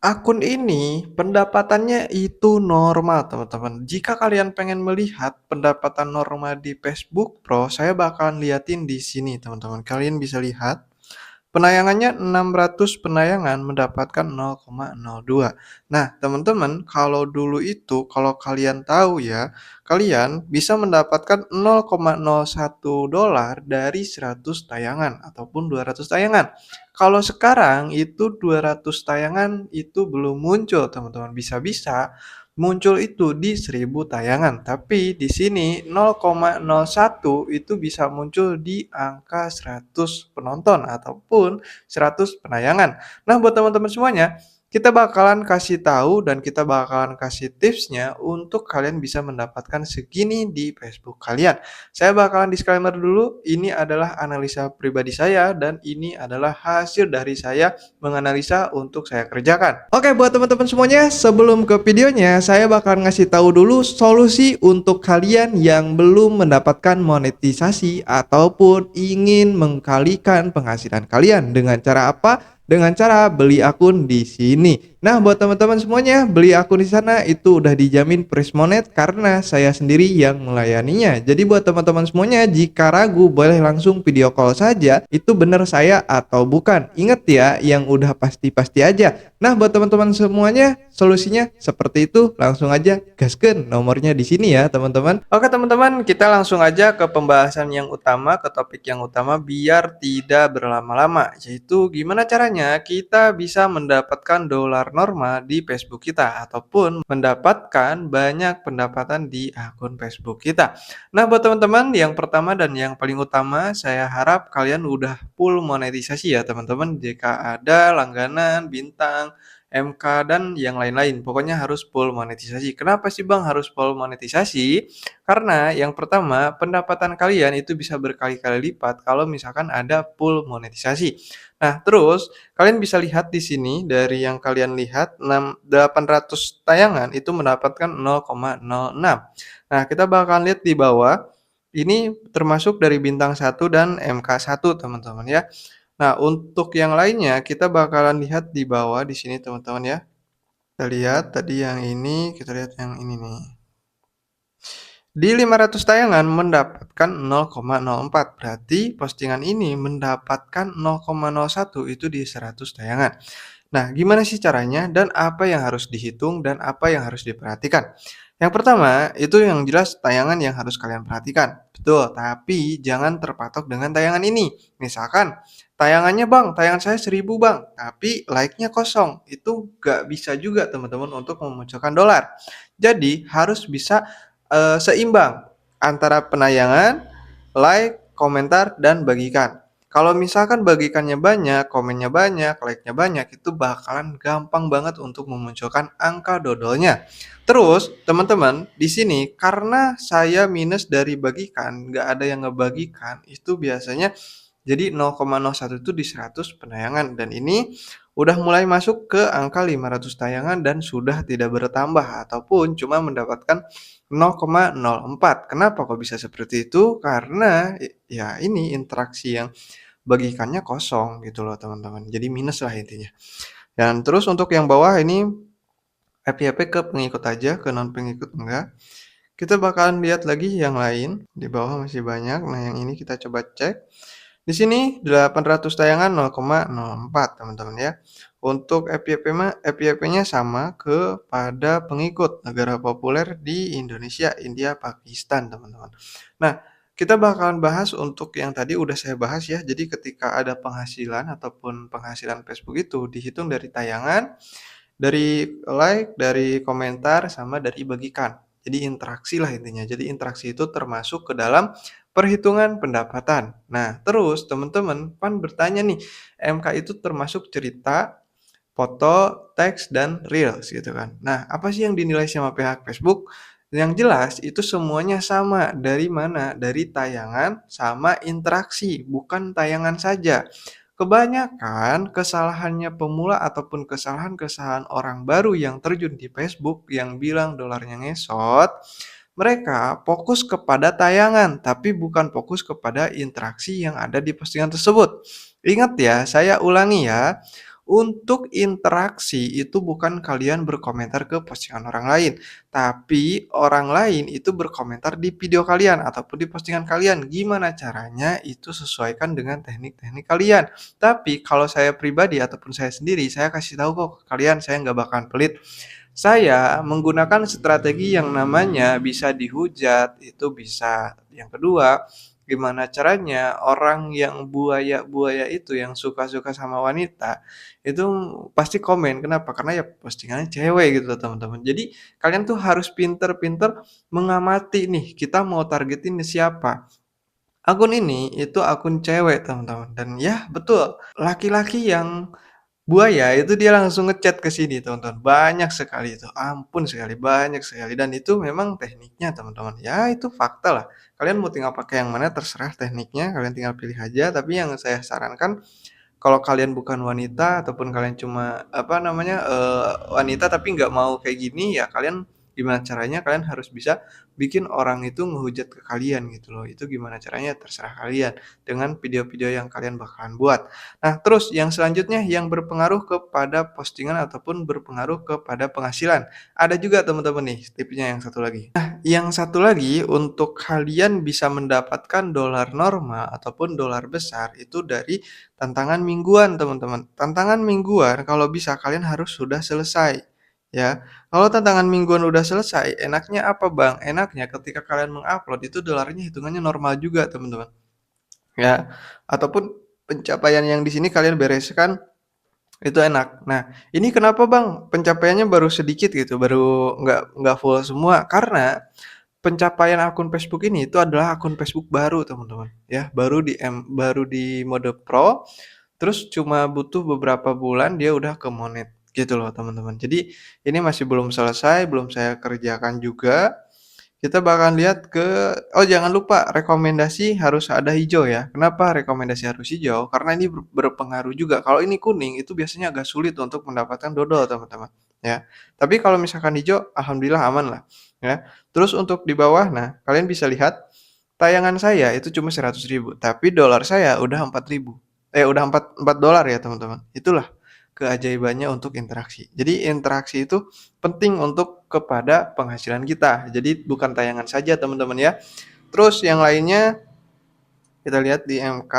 Akun ini pendapatannya itu normal, teman-teman. Jika kalian pengen melihat pendapatan normal di Facebook Pro, saya bakalan liatin di sini, teman-teman. Kalian bisa lihat. Penayangannya 600 penayangan mendapatkan 0,02. Nah, teman-teman, kalau dulu itu, kalau kalian tahu ya, kalian bisa mendapatkan 0,01 dolar dari 100 tayangan ataupun 200 tayangan. Kalau sekarang itu 200 tayangan itu belum muncul, teman-teman. Bisa-bisa muncul itu di 1000 tayangan, tapi di sini 0,01 itu bisa muncul di angka 100 penonton ataupun 100 penayangan. Nah, buat teman-teman semuanya, kita bakalan kasih tahu dan kita bakalan kasih tipsnya untuk kalian bisa mendapatkan segini di Facebook kalian. Saya bakalan disclaimer dulu, ini adalah analisa pribadi saya dan ini adalah hasil dari saya menganalisa untuk saya kerjakan. Oke, buat teman-teman semuanya, sebelum ke videonya, saya bakal ngasih tahu dulu solusi untuk kalian yang belum mendapatkan monetisasi ataupun ingin mengkalikan penghasilan kalian dengan cara apa? Dengan cara beli akun di sini. Nah, buat teman-teman semuanya, beli akun di sana itu udah dijamin Prismonet karena saya sendiri yang melayaninya. Jadi buat teman-teman semuanya, jika ragu boleh langsung video call saja, itu benar saya atau bukan. Ingat ya, yang udah pasti-pasti aja. Nah, buat teman-teman semuanya, solusinya seperti itu. Langsung aja gaskeun, nomornya di sini ya, teman-teman. Oke, teman-teman, kita langsung aja ke pembahasan yang utama, ke topik yang utama biar tidak berlama-lama, yaitu gimana caranya kita bisa mendapatkan dolar normal di Facebook kita ataupun mendapatkan banyak pendapatan di akun Facebook kita. Nah, buat teman-teman, yang pertama dan yang paling utama, saya harap kalian udah full monetisasi ya, teman-teman. Jika ada langganan, bintang, MK, dan yang lain-lain. Pokoknya harus full monetisasi. Kenapa sih Bang harus full monetisasi? Karena yang pertama, pendapatan kalian itu bisa berkali-kali lipat kalau misalkan ada full monetisasi. Nah, terus kalian bisa lihat di sini dari yang kalian lihat 800 tayangan itu mendapatkan 0,06. Nah, kita bakal lihat di bawah ini termasuk dari bintang 1 dan MK1, teman-teman ya. Nah, untuk yang lainnya kita bakalan lihat di bawah di sini, teman-teman ya. Kita lihat tadi yang ini, kita lihat yang ini nih. Di 500 tayangan mendapatkan 0,04, berarti postingan ini mendapatkan 0,01 itu di 100 tayangan. Nah, gimana sih caranya dan apa yang harus dihitung dan apa yang harus diperhatikan? Yang pertama, itu yang jelas tayangan yang harus kalian perhatikan. Betul, tapi jangan terpatok dengan tayangan ini. Misalkan, tayangannya bang, tayangan saya 1000 bang, tapi like-nya kosong. Itu gak bisa juga teman-teman untuk memunculkan dolar. Jadi, harus bisa seimbang antara penayangan, like, komentar, dan bagikan. Kalau misalkan bagikannya banyak, komennya banyak, like-nya banyak, itu bakalan gampang banget untuk memunculkan angka dodolnya. Terus, teman-teman, di sini karena saya minus dari bagikan, nggak ada yang ngebagikan, itu biasanya jadi 0,01 itu di 100 penayangan. Dan ini udah mulai masuk ke angka 500 tayangan dan sudah tidak bertambah ataupun cuma mendapatkan 0,04. Kenapa kok bisa seperti itu? Karena ya ini interaksi yang bagikannya kosong gitu loh teman-teman. Jadi minus lah intinya. Dan terus untuk yang bawah ini FYP ke pengikut aja, ke non pengikut enggak. Kita bakalan lihat lagi yang lain. Di bawah masih banyak. Nah, yang ini kita coba cek. Di sini 800 tayangan 0,04 teman-teman ya. Untuk FYP-nya sama kepada pengikut negara populer di Indonesia, India, Pakistan teman-teman. Nah, kita bakalan bahas untuk yang tadi udah saya bahas ya. Jadi ketika ada penghasilan ataupun penghasilan Facebook itu dihitung dari tayangan, dari like, dari komentar, sama dari bagikan. Jadi interaksi lah intinya. Jadi interaksi itu termasuk ke dalam perhitungan pendapatan. Nah, terus teman-teman kan bertanya nih, MK itu termasuk cerita, foto, teks, dan reels gitu kan. Nah, apa sih yang dinilai sama pihak Facebook? Yang jelas itu semuanya sama. Dari mana? Dari tayangan sama interaksi, bukan tayangan saja. Kebanyakan kesalahannya pemula ataupun kesalahan-kesalahan orang baru yang terjun di Facebook yang bilang dolarnya ngesot, mereka fokus kepada tayangan, tapi bukan fokus kepada interaksi yang ada di postingan tersebut. Ingat ya, saya ulangi ya. Untuk interaksi itu bukan kalian berkomentar ke postingan orang lain, tapi orang lain itu berkomentar di video kalian ataupun di postingan kalian. Gimana caranya? Itu sesuaikan dengan teknik-teknik kalian. Tapi kalau saya pribadi ataupun saya sendiri, saya kasih tahu kok ke kalian, saya nggak bakalan pelit. Saya menggunakan strategi yang namanya bisa dihujat, itu bisa. Yang kedua, gimana caranya orang yang buaya-buaya itu yang suka-suka sama wanita, itu pasti komen. Kenapa? Karena ya postingannya cewek gitu loh teman-teman. Jadi kalian tuh harus pinter-pinter mengamati nih, kita mau targetin siapa. Akun ini itu akun cewek teman-teman dan ya betul, laki-laki yang buaya itu dia langsung ngechat ke sini teman-teman, banyak sekali itu, ampun sekali, banyak sekali dan itu memang tekniknya teman-teman, ya itu fakta lah. Kalian mau tinggal pakai yang mana terserah tekniknya, kalian tinggal pilih aja, tapi yang saya sarankan kalau kalian bukan wanita ataupun kalian cuma, apa namanya, wanita tapi nggak mau kayak gini, ya kalian gimana caranya kalian harus bisa bikin orang itu ngehujat ke kalian gitu loh. Itu gimana caranya terserah kalian, dengan video-video yang kalian bakalan buat. Nah, terus yang selanjutnya yang berpengaruh kepada postingan ataupun berpengaruh kepada penghasilan. Ada juga teman-teman nih tipsnya yang satu lagi. Yang satu lagi untuk kalian bisa mendapatkan dolar normal ataupun dolar besar itu dari tantangan mingguan, teman-teman. Tantangan mingguan kalau bisa kalian harus sudah selesai, ya. Kalau tantangan mingguan udah selesai, enaknya apa, Bang? Enaknya ketika kalian mengupload itu dolarnya hitungannya normal juga, teman-teman, ya. Ataupun pencapaian yang di sini kalian bereskan itu enak. Nah, ini kenapa, Bang, pencapaiannya baru sedikit gitu, baru nggak full semua? Karena pencapaian akun Facebook ini itu adalah akun Facebook baru, teman-teman, ya. Baru di mode Pro. Terus cuma butuh beberapa bulan dia udah ke-monet gitu loh teman-teman. Jadi ini masih belum selesai, belum saya kerjakan juga. Kita bakalan lihat ke oh jangan lupa rekomendasi harus ada hijau ya. Kenapa rekomendasi harus hijau? Karena ini berpengaruh juga. Kalau ini kuning itu biasanya agak sulit untuk mendapatkan dodol teman-teman, ya. Tapi kalau misalkan hijau alhamdulillah aman lah, ya. Terus untuk di bawah, nah kalian bisa lihat tayangan saya itu cuma 100.000, tapi dolar saya udah 4.000. Udah empat dolar ya, teman-teman. Itulah keajaibannya untuk interaksi. Jadi interaksi itu penting untuk kepada penghasilan kita. Jadi bukan tayangan saja, teman-teman ya. Terus yang lainnya kita lihat di MK.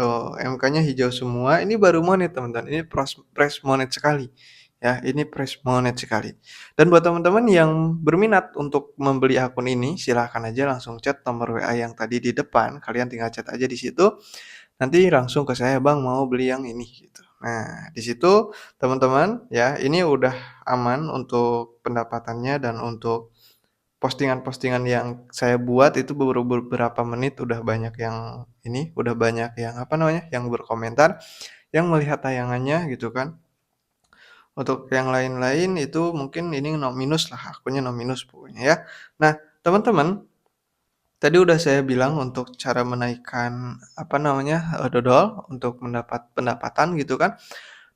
Oh, MK-nya hijau semua. Ini baru monet, teman-teman. Ini fresh monet sekali. Ya, ini fresh monet sekali. Dan buat teman-teman yang berminat untuk membeli akun ini, silahkan aja langsung chat nomor WA yang tadi di depan. Kalian tinggal chat aja di situ. Nanti langsung ke saya, "Bang, mau beli yang ini," gitu. Nah, di situ teman-teman ya, ini udah aman untuk pendapatannya dan untuk postingan-postingan yang saya buat itu baru beberapa menit udah banyak yang ini, udah banyak yang apa namanya, yang berkomentar, yang melihat tayangannya gitu kan. Untuk yang lain-lain itu mungkin ini no minus lah, akunnya no minus pokoknya ya. Nah, teman-teman, tadi udah saya bilang untuk cara menaikkan apa namanya, dodol untuk mendapat pendapatan gitu kan.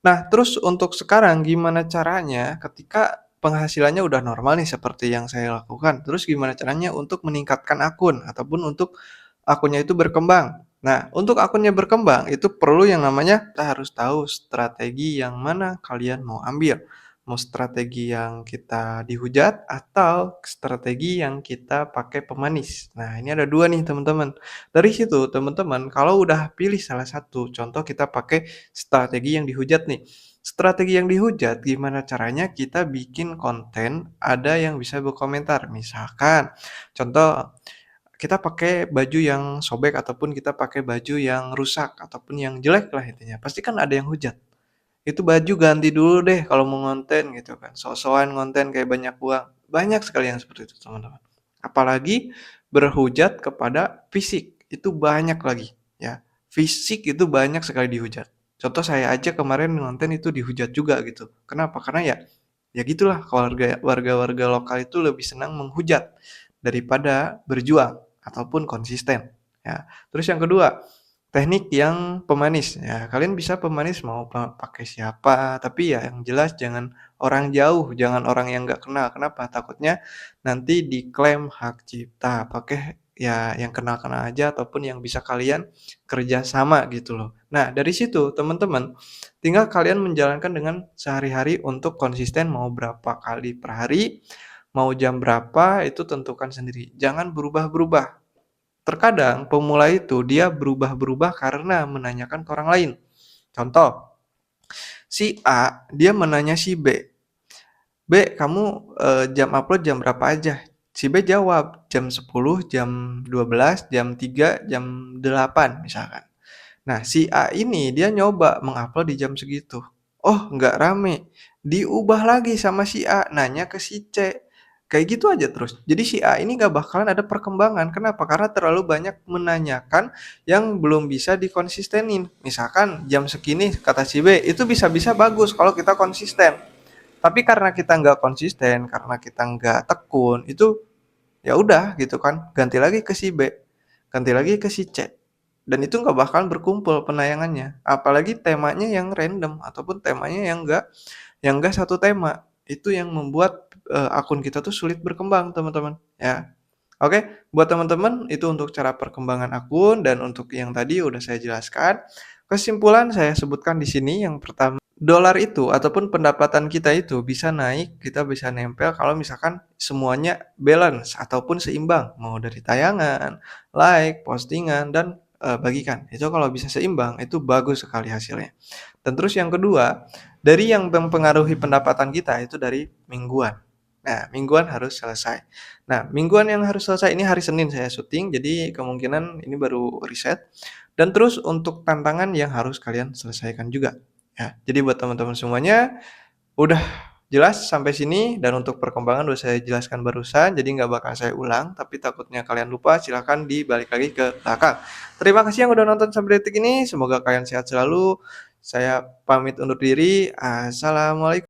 Nah, terus untuk sekarang gimana caranya ketika penghasilannya udah normal nih seperti yang saya lakukan, terus gimana caranya untuk meningkatkan akun ataupun untuk akunnya itu berkembang? Nah, untuk akunnya berkembang itu perlu yang namanya kita harus tahu strategi yang mana kalian mau ambil. Mau strategi yang kita dihujat atau strategi yang kita pakai pemanis. Nah, ini ada 2 nih teman-teman. Dari situ teman-teman kalau udah pilih salah satu, contoh kita pakai strategi yang dihujat nih. Strategi yang dihujat gimana caranya kita bikin konten ada yang bisa berkomentar. Misalkan contoh kita pakai baju yang sobek ataupun kita pakai baju yang rusak ataupun yang jelek lah intinya. Pasti kan ada yang hujat. Itu baju ganti dulu deh kalau mau ngonten gitu kan, sok-sokan ngonten kayak banyak uang. Banyak sekali yang seperti itu teman-teman. Apalagi berhujat kepada fisik, itu banyak lagi ya. Fisik itu banyak sekali dihujat. Contoh saya aja kemarin ngonten itu dihujat juga gitu. Kenapa? Karena ya gitulah warga-warga lokal itu lebih senang menghujat daripada berjuang ataupun konsisten ya. Terus yang kedua, teknik yang pemanis, ya kalian bisa pemanis mau pakai siapa, tapi ya yang jelas jangan orang jauh, jangan orang yang nggak kenal. Kenapa? Takutnya nanti diklaim hak cipta. Pakai ya yang kenal-kenal aja ataupun yang bisa kalian kerja sama gitu loh. Nah, dari situ teman-teman, tinggal kalian menjalankan dengan sehari-hari untuk konsisten mau berapa kali per hari, mau jam berapa, itu tentukan sendiri. Jangan berubah-berubah. Terkadang pemula itu dia berubah-berubah karena menanyakan ke orang lain. Contoh, si A dia menanya si B, "B, kamu, jam upload jam berapa aja?" Si B jawab, "Jam 10, jam 12, jam 3, jam 8," misalkan. Nah, si A ini dia nyoba mengupload di jam segitu. Oh, nggak rame. Diubah lagi sama si A, nanya ke si C. Kayak gitu aja terus. Jadi si A ini nggak bakalan ada perkembangan. Kenapa? Karena terlalu banyak menanyakan yang belum bisa dikonsistenin. Misalkan jam segini kata si B, itu bisa-bisa bagus kalau kita konsisten. Tapi karena kita nggak konsisten, karena kita nggak tekun, itu ya udah gitu kan, ganti lagi ke si B, ganti lagi ke si C. Dan itu nggak bakalan berkumpul penayangannya. Apalagi temanya yang random ataupun temanya yang enggak satu tema. Itu yang membuat akun kita tuh sulit berkembang, teman-teman, ya. Oke, buat teman-teman itu untuk cara perkembangan akun dan untuk yang tadi udah saya jelaskan. Kesimpulan saya sebutkan di sini yang pertama, dolar itu ataupun pendapatan kita itu bisa naik, kita bisa nempel kalau misalkan semuanya balance ataupun seimbang, mau dari tayangan, like, postingan, dan bagikan. Itu kalau bisa seimbang, itu bagus sekali hasilnya. Dan terus yang kedua, dari yang mempengaruhi pendapatan kita itu dari mingguan. Nah, mingguan harus selesai. Nah, mingguan yang harus selesai ini hari Senin saya syuting, jadi kemungkinan ini baru riset. Dan terus untuk tantangan yang harus kalian selesaikan juga. Ya, jadi buat teman-teman semuanya, udah jelas sampai sini dan untuk perkembangan udah saya jelaskan barusan, jadi nggak bakal saya ulang, tapi takutnya kalian lupa, silahkan dibalik lagi ke belakang. Terima kasih yang udah nonton sampai detik ini, semoga kalian sehat selalu. Saya pamit undur diri. Assalamualaikum.